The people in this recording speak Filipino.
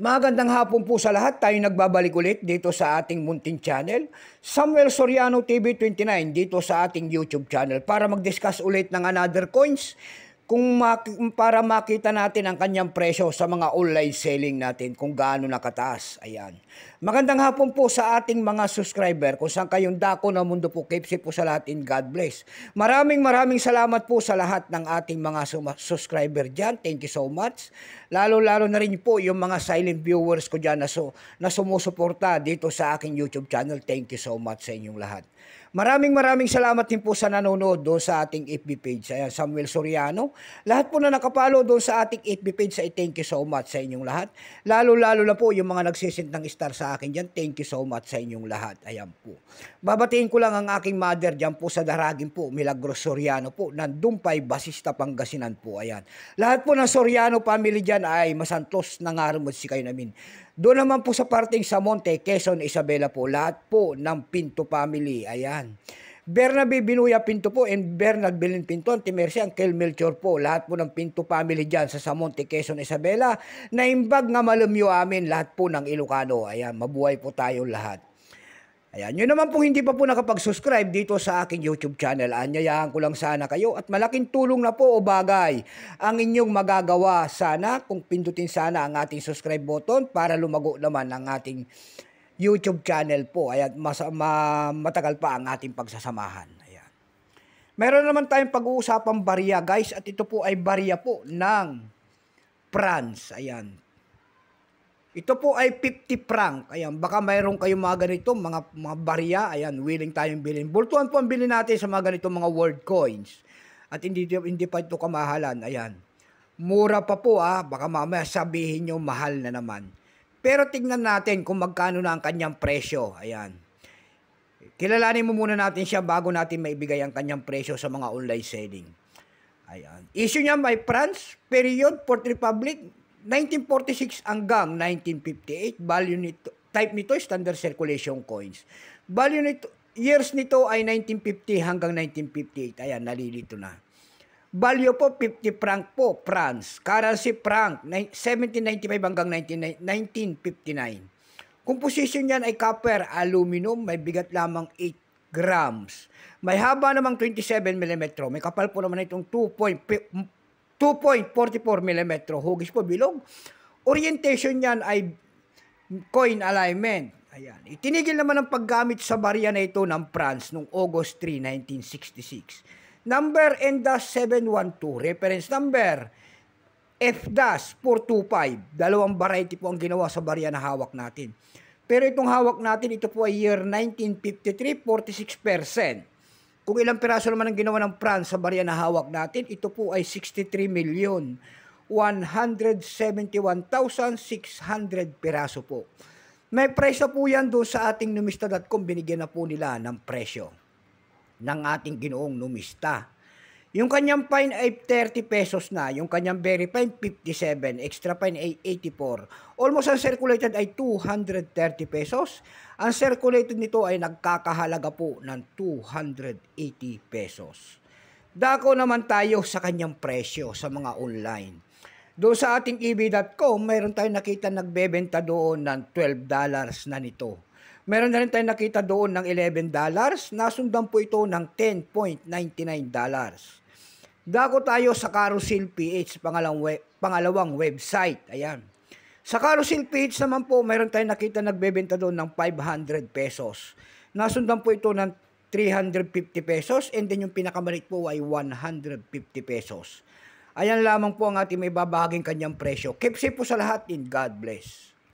Magandang hapon po sa lahat. Tayo nagbabalik ulit dito sa ating munting channel, Samuel Soriano TV 29, dito sa ating YouTube channel para mag-discuss ulit ng another coins para makita natin ang kanyang presyo sa mga online selling natin kung gaano nakataas. Ayan. Magandang hapon po sa ating mga subscriber kung saan kayong dako ng mundo po. Keep safe po sa lahat and God bless. Maraming salamat po sa lahat ng ating mga subscriber dyan. Thank you so much. Lalo na rin po yung mga silent viewers ko dyan na sumusuporta dito sa aking YouTube channel. Thank you so much sa inyong lahat. Maraming salamat din po sa nanonood doon sa ating FB page. Ayan, Samuel Soriano. Lahat po na nakapalo doon sa ating FB page, ay thank you so much sa inyong lahat. Lalo na po yung mga nagsisend ng star sa akin dyan. Thank you so much sa inyong lahat. Ayan po. Babatiin ko lang ang aking mother dyan po sa Daragin po, Milagros Soriano po, ng Dumpay, Basista, Pangasinan po. Ayan. Lahat po ng Soriano family dyan ay masantos nangarumod si kayo namin. Doon naman po sa parting sa Monte, Quezon, Isabela po, lahat po ng Pinto family. Ayan. Bernabe Binuya Pinto po and Bernard Bilin Pinto, Timersi, Angkel Melchor po, lahat po ng Pinto family dyan sa Samonte, Quezon, Isabela, na imbag nga malumyo amin, lahat po ng Ilocano. Ayan, mabuhay po tayong lahat. Ayan, yun naman po hindi pa po nakapag-subscribe dito sa aking YouTube channel. Anyayahan ko lang sana kayo at malaking tulong na po o bagay ang inyong magagawa sana kung pindutin sana ang ating subscribe button para lumago naman ang ating YouTube channel po. Ayan, matagal pa ang ating pagsasamahan. Ayan. Meron naman tayong pag-uusapang barya guys at ito po ay barya po ng France. Ayan. Ito po ay 50 franc. Ayan, baka mayroon kayong mga ganito, mga barya. Ayan, willing tayong bilhin. Bultuan po ang bilhin natin sa mga ganito mga world coins. At hindi pa ito kamahalan. Ayan. Mura pa po baka mamaya sabihin nyo mahal na naman. Pero tignan natin kung magkano na ang kanyang presyo. Ayan. Kilalanin mo muna natin siya bago natin maibigay ang kanyang presyo sa mga online selling. Ayan. Issue niya may France, period, Fourth Republic, 1946 hanggang 1958. Value nito, type nito standard circulation coins. Value nito, years nito ay 1950 hanggang 1958. Ayan, nalilito na. Value po 50 franc po, France. Currency franc 1795 hanggang 1959. Composition niyan ay copper, aluminum, may bigat lamang 8 grams. May haba namang 27 mm. May kapal po naman itong 2.44 mm. Hugis po bilog. Orientation niyan ay coin alignment. Ayan. Itinigil naman ang paggamit sa barya na ito ng France noong August 3, 1966. Number N-712. Reference number F-425. Dalawang variety po ang ginawa sa barya na hawak natin. Pero itong hawak natin, ito po ay year 1953, 46%. Kung ilang piraso naman ang ginawa ng France sa barya na hawak natin, ito po ay 63,171,600 piraso po. May presyo po yan doon sa ating numista.com. Binigyan na po nila ng presyo ng ating ginoong numista. Yung kanyang fine ay 30 pesos na. Yung kanyang very fine, 57. Extra fine ay 84. Almost ang circulated ay 230 pesos. Ang circulated nito ay nagkakahalaga po ng 280 pesos. Dako naman tayo sa kanyang presyo sa mga online. Doon sa ating ebay.com, mayroon tayong nakita nagbebenta doon ng $12 na nito. Meron na rin tayong nakita doon ng $11. Nasundan po ito ng $10.99. Dako tayo sa Carousel PH, pangalawang website. Ayan. Sa Carousel PH naman po, mayroon tayong nakita nagbebenta doon ng 500 pesos. Nasundan po ito ng 350 pesos and then yung pinakamalit po ay 150 pesos. Ayan lamang po ang ating may babahaging kanyang presyo. Keep safe po sa lahat and God bless.